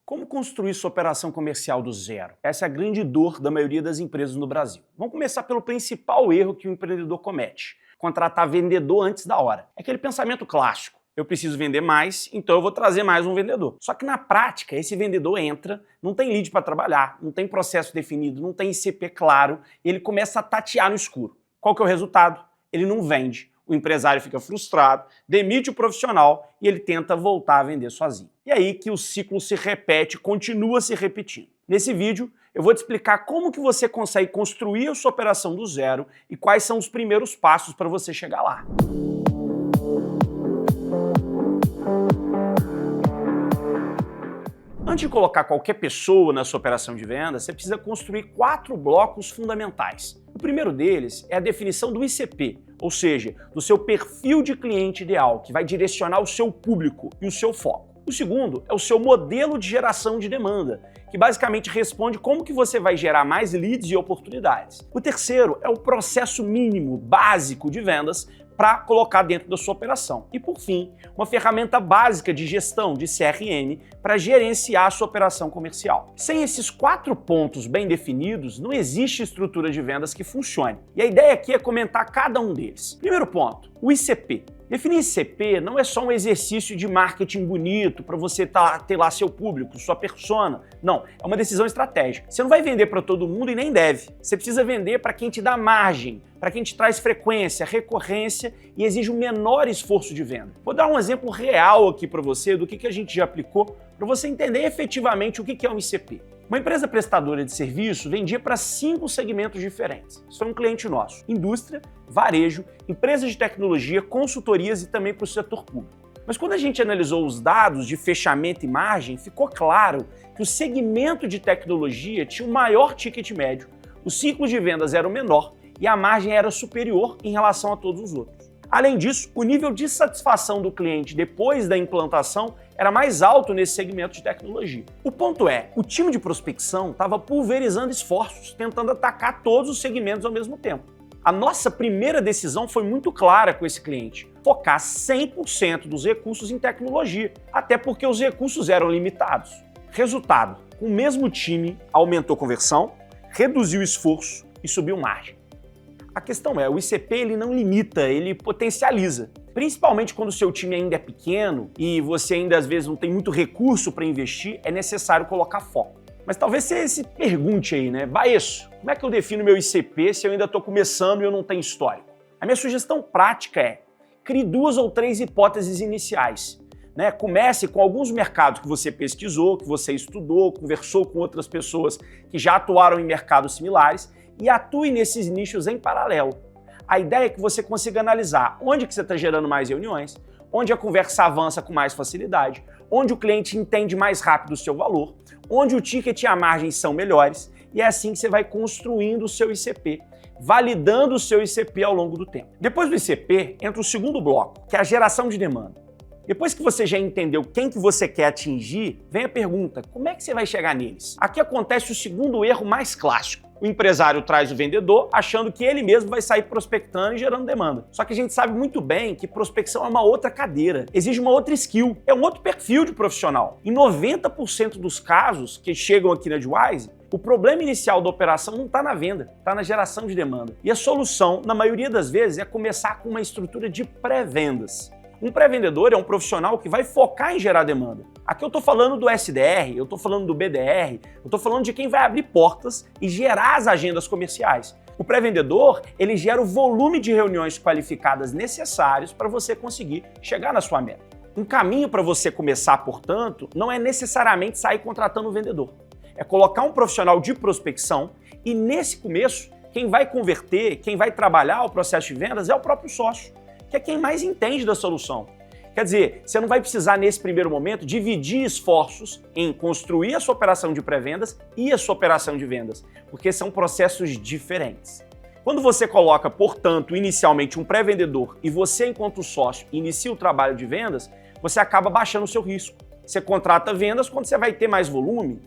Como construir sua operação comercial do zero? Essa é a grande dor da maioria das empresas no Brasil. Vamos começar pelo principal erro que o empreendedor comete: contratar vendedor antes da hora. É aquele pensamento clássico: eu preciso vender mais, então eu vou trazer mais um vendedor. Só que na prática, esse vendedor entra, não tem lead para trabalhar, não tem processo definido, não tem ICP claro, e ele começa a tatear no escuro. Qual que é o resultado? Ele não vende. O empresário fica frustrado, demite o profissional e ele tenta voltar a vender sozinho. E aí que o ciclo se repete, continua se repetindo. Nesse vídeo, eu vou te explicar como que você consegue construir a sua operação do zero e quais são os primeiros passos para você chegar lá. Antes de colocar qualquer pessoa na sua operação de venda, você precisa construir 4 blocos fundamentais. O primeiro deles é a definição do ICP, ou seja, do seu perfil de cliente ideal, que vai direcionar o seu público e o seu foco. O segundo é o seu modelo de geração de demanda, que basicamente responde como que você vai gerar mais leads e oportunidades. O terceiro é o processo mínimo, básico de vendas para colocar dentro da sua operação. E por fim, uma ferramenta básica de gestão de CRM para gerenciar a sua operação comercial. Sem esses 4 pontos bem definidos, não existe estrutura de vendas que funcione. E a ideia aqui é comentar cada um deles. Primeiro ponto, o ICP. Definir ICP não é só um exercício de marketing bonito para você ter lá seu público, sua persona. Não, é uma decisão estratégica. Você não vai vender para todo mundo e nem deve. Você precisa vender para quem te dá margem, para quem te traz frequência, recorrência e exige um menor esforço de venda. Vou dar um exemplo real aqui para você do que a gente já aplicou para você entender efetivamente o que é um ICP. Uma empresa prestadora de serviço vendia para 5 segmentos diferentes. Isso foi um cliente nosso: indústria, varejo, empresas de tecnologia, consultorias e também para o setor público. Mas quando a gente analisou os dados de fechamento e margem, ficou claro que o segmento de tecnologia tinha o maior ticket médio, o ciclo de vendas era o menor e a margem era superior em relação a todos os outros. Além disso, o nível de satisfação do cliente depois da implantação era mais alto nesse segmento de tecnologia. O ponto é, o time de prospecção estava pulverizando esforços, tentando atacar todos os segmentos ao mesmo tempo. A nossa primeira decisão foi muito clara com esse cliente: focar 100% dos recursos em tecnologia, até porque os recursos eram limitados. Resultado, com o mesmo time, aumentou conversão, reduziu esforço e subiu margem. A questão é, o ICP ele não limita, ele potencializa. Principalmente quando o seu time ainda é pequeno e você ainda às vezes não tem muito recurso para investir, é necessário colocar foco. Mas talvez você se pergunte aí, né? Baesso, como é que eu defino meu ICP se eu ainda estou começando e eu não tenho histórico? A minha sugestão prática é: crie 2 ou 3 hipóteses iniciais. Comece com alguns mercados que você pesquisou, que você estudou, conversou com outras pessoas que já atuaram em mercados similares e atue nesses nichos em paralelo. A ideia é que você consiga analisar onde que você está gerando mais reuniões, onde a conversa avança com mais facilidade, onde o cliente entende mais rápido o seu valor, onde o ticket e a margem são melhores, e é assim que você vai construindo o seu ICP, validando o seu ICP ao longo do tempo. Depois do ICP, entra o segundo bloco, que é a geração de demanda. Depois que você já entendeu quem que você quer atingir, vem a pergunta: como é que você vai chegar neles? Aqui acontece o segundo erro mais clássico. O empresário traz o vendedor achando que ele mesmo vai sair prospectando e gerando demanda. Só que a gente sabe muito bem que prospecção é uma outra cadeira, exige uma outra skill, é um outro perfil de profissional. Em 90% dos casos que chegam aqui na Adwise, o problema inicial da operação não está na venda, está na geração de demanda. E a solução, na maioria das vezes, é começar com uma estrutura de pré-vendas. Um pré-vendedor é um profissional que vai focar em gerar demanda. Aqui eu estou falando do SDR, eu estou falando do BDR, eu estou falando de quem vai abrir portas e gerar as agendas comerciais. O pré-vendedor, ele gera o volume de reuniões qualificadas necessários para você conseguir chegar na sua meta. Um caminho para você começar, portanto, não é necessariamente sair contratando um vendedor. É colocar um profissional de prospecção e, nesse começo, quem vai converter, quem vai trabalhar o processo de vendas é o próprio sócio, que é quem mais entende da solução. Quer dizer, você não vai precisar, nesse primeiro momento, dividir esforços em construir a sua operação de pré-vendas e a sua operação de vendas, porque são processos diferentes. Quando você coloca, portanto, inicialmente um pré-vendedor e você, enquanto sócio, inicia o trabalho de vendas, você acaba baixando o seu risco. Você contrata vendas quando você vai ter mais volume,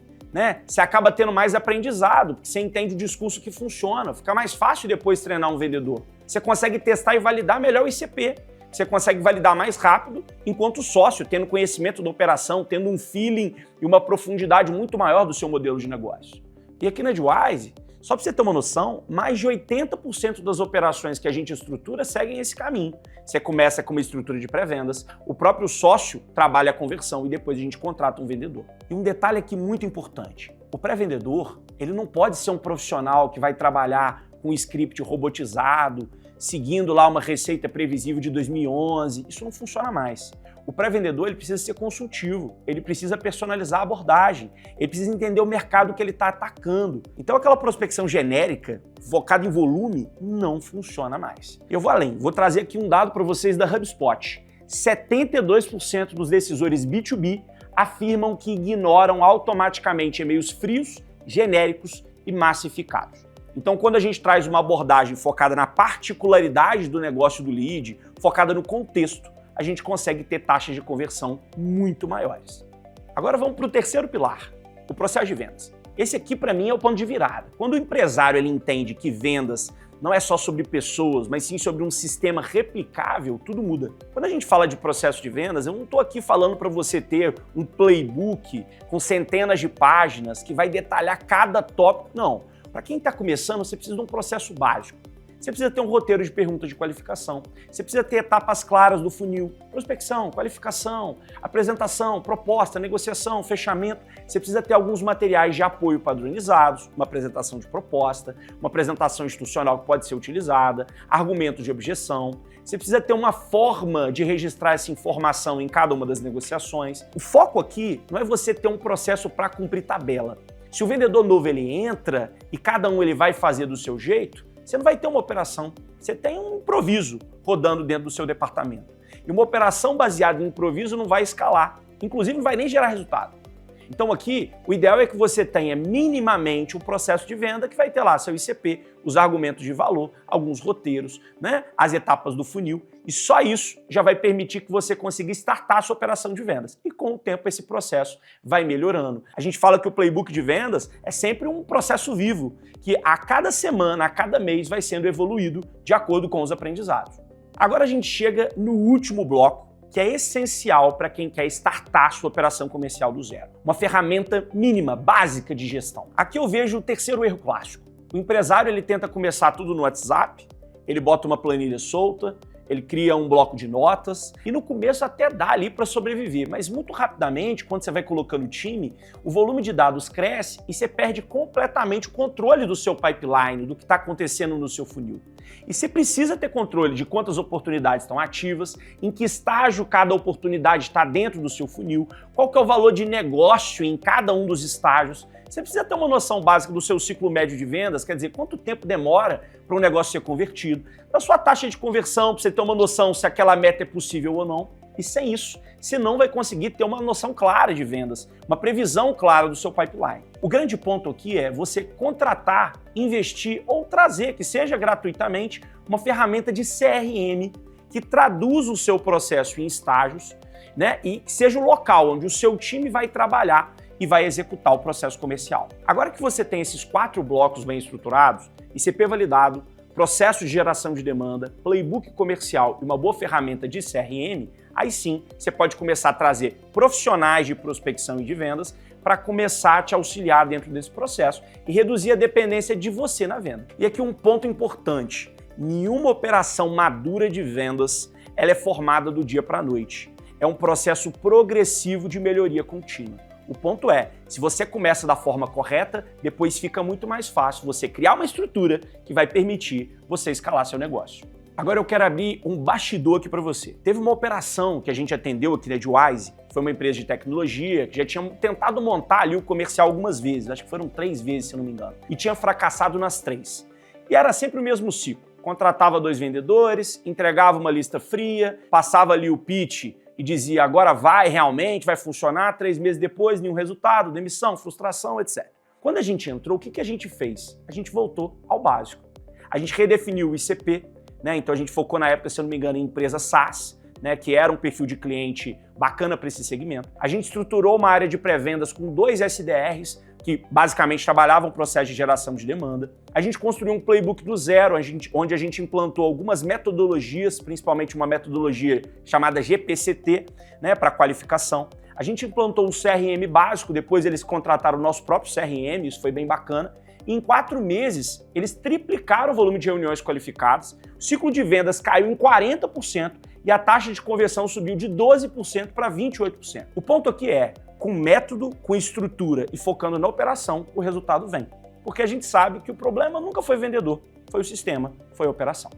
Você acaba tendo mais aprendizado, porque você entende o discurso que funciona, fica mais fácil depois treinar um vendedor. Você consegue testar e validar melhor o ICP. que você consegue validar mais rápido, enquanto o sócio, tendo conhecimento da operação, tendo um feeling e uma profundidade muito maior do seu modelo de negócio. E aqui na Edgewise, só para você ter uma noção, mais de 80% das operações que a gente estrutura seguem esse caminho. Você começa com uma estrutura de pré-vendas, o próprio sócio trabalha a conversão e depois a gente contrata um vendedor. E um detalhe aqui muito importante, o pré-vendedor, ele não pode ser um profissional que vai trabalhar com um script robotizado, seguindo lá uma receita previsível de 2011, isso não funciona mais. O pré-vendedor ele precisa ser consultivo, ele precisa personalizar a abordagem, ele precisa entender o mercado que ele está atacando. Então aquela prospecção genérica, focada em volume, não funciona mais. Eu vou além, vou trazer aqui um dado para vocês da HubSpot. 72% dos decisores B2B afirmam que ignoram automaticamente e-mails frios, genéricos e massificados. Então, quando a gente traz uma abordagem focada na particularidade do negócio do lead, focada no contexto, a gente consegue ter taxas de conversão muito maiores. Agora vamos para o terceiro pilar, o processo de vendas. Esse aqui, para mim, é o ponto de virada. Quando o empresário ele entende que vendas não é só sobre pessoas, mas sim sobre um sistema replicável, tudo muda. Quando a gente fala de processo de vendas, eu não estou aqui falando para você ter um playbook com centenas de páginas que vai detalhar cada tópico, não. Para quem está começando, você precisa de um processo básico. Você precisa ter um roteiro de perguntas de qualificação. Você precisa ter etapas claras do funil. Prospecção, qualificação, apresentação, proposta, negociação, fechamento. Você precisa ter alguns materiais de apoio padronizados, uma apresentação de proposta, uma apresentação institucional que pode ser utilizada, argumentos de objeção. Você precisa ter uma forma de registrar essa informação em cada uma das negociações. O foco aqui não é você ter um processo para cumprir tabela. Se o vendedor novo ele entra e cada um ele vai fazer do seu jeito, você não vai ter uma operação, você tem um improviso rodando dentro do seu departamento. E uma operação baseada em improviso não vai escalar, inclusive não vai nem gerar resultado. Então aqui, o ideal é que você tenha minimamente um processo de venda que vai ter lá seu ICP, os argumentos de valor, alguns roteiros, né, as etapas do funil, e só isso já vai permitir que você consiga startar a sua operação de vendas. E com o tempo esse processo vai melhorando. A gente fala que o playbook de vendas é sempre um processo vivo, que a cada semana, a cada mês vai sendo evoluído de acordo com os aprendizados. Agora a gente chega no último bloco, que é essencial para quem quer startar sua operação comercial do zero. Uma ferramenta mínima, básica de gestão. Aqui eu vejo o terceiro erro clássico. O empresário ele tenta começar tudo no WhatsApp, ele bota uma planilha solta, ele cria um bloco de notas e no começo até dá ali para sobreviver, mas muito rapidamente, quando você vai colocando o time, o volume de dados cresce e você perde completamente o controle do seu pipeline, do que está acontecendo no seu funil. E você precisa ter controle de quantas oportunidades estão ativas, em que estágio cada oportunidade está dentro do seu funil, qual que é o valor de negócio em cada um dos estágios. Você precisa ter uma noção básica do seu ciclo médio de vendas, quer dizer, quanto tempo demora para um negócio ser convertido, da sua taxa de conversão, para você ter uma noção se aquela meta é possível ou não. E sem isso, você não vai conseguir ter uma noção clara de vendas, uma previsão clara do seu pipeline. O grande ponto aqui é você contratar, investir ou trazer, que seja gratuitamente, uma ferramenta de CRM que traduz o seu processo em estágios, né, e que seja o local onde o seu time vai trabalhar e vai executar o processo comercial. Agora que você tem esses 4 blocos bem estruturados, ICP validado, processo de geração de demanda, playbook comercial e uma boa ferramenta de CRM, aí sim você pode começar a trazer profissionais de prospecção e de vendas para começar a te auxiliar dentro desse processo e reduzir a dependência de você na venda. E aqui um ponto importante, nenhuma operação madura de vendas ela é formada do dia para a noite. É um processo progressivo de melhoria contínua. O ponto é, se você começa da forma correta, depois fica muito mais fácil você criar uma estrutura que vai permitir você escalar seu negócio. Agora eu quero abrir um bastidor aqui para você. Teve uma operação que a gente atendeu aqui na Edgewise, foi uma empresa de tecnologia que já tinha tentado montar ali o comercial algumas vezes, acho que foram 3 vezes, se eu não me engano, e tinha fracassado nas 3. E era sempre o mesmo ciclo. Contratava 2 vendedores, entregava uma lista fria, passava ali o pitch e dizia agora vai realmente, vai funcionar, 3 meses depois, nenhum resultado, demissão, frustração, etc. Quando a gente entrou, o que a gente fez? A gente voltou ao básico. A gente redefiniu o ICP, né? Então a gente focou na época, se eu não me engano, em empresa SaaS, né? Que era um perfil de cliente bacana para esse segmento. A gente estruturou uma área de pré-vendas com 2 SDRs, que basicamente trabalhavam o processo de geração de demanda. A gente construiu um playbook do zero, onde a gente implantou algumas metodologias, principalmente uma metodologia chamada GPCT, né, para qualificação. A gente implantou um CRM básico, depois eles contrataram o nosso próprio CRM, isso foi bem bacana. E em 4 meses, eles triplicaram o volume de reuniões qualificadas, o ciclo de vendas caiu em 40% e a taxa de conversão subiu de 12% para 28%. O ponto aqui é, com método, com estrutura e focando na operação, o resultado vem. Porque a gente sabe que o problema nunca foi vendedor, foi o sistema, foi a operação.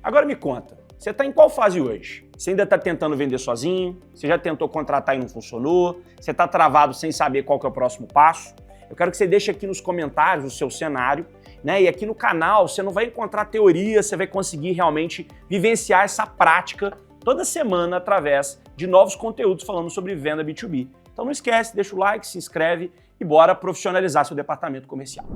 Agora me conta, você está em qual fase hoje? Você ainda está tentando vender sozinho? Você já tentou contratar e não funcionou? Você está travado sem saber qual que é o próximo passo? Eu quero que você deixe aqui nos comentários o seu cenário, né? E aqui no canal você não vai encontrar teoria, você vai conseguir realmente vivenciar essa prática toda semana através de novos conteúdos falando sobre venda B2B. Então não esquece, deixa o like, se inscreve e bora profissionalizar seu departamento comercial.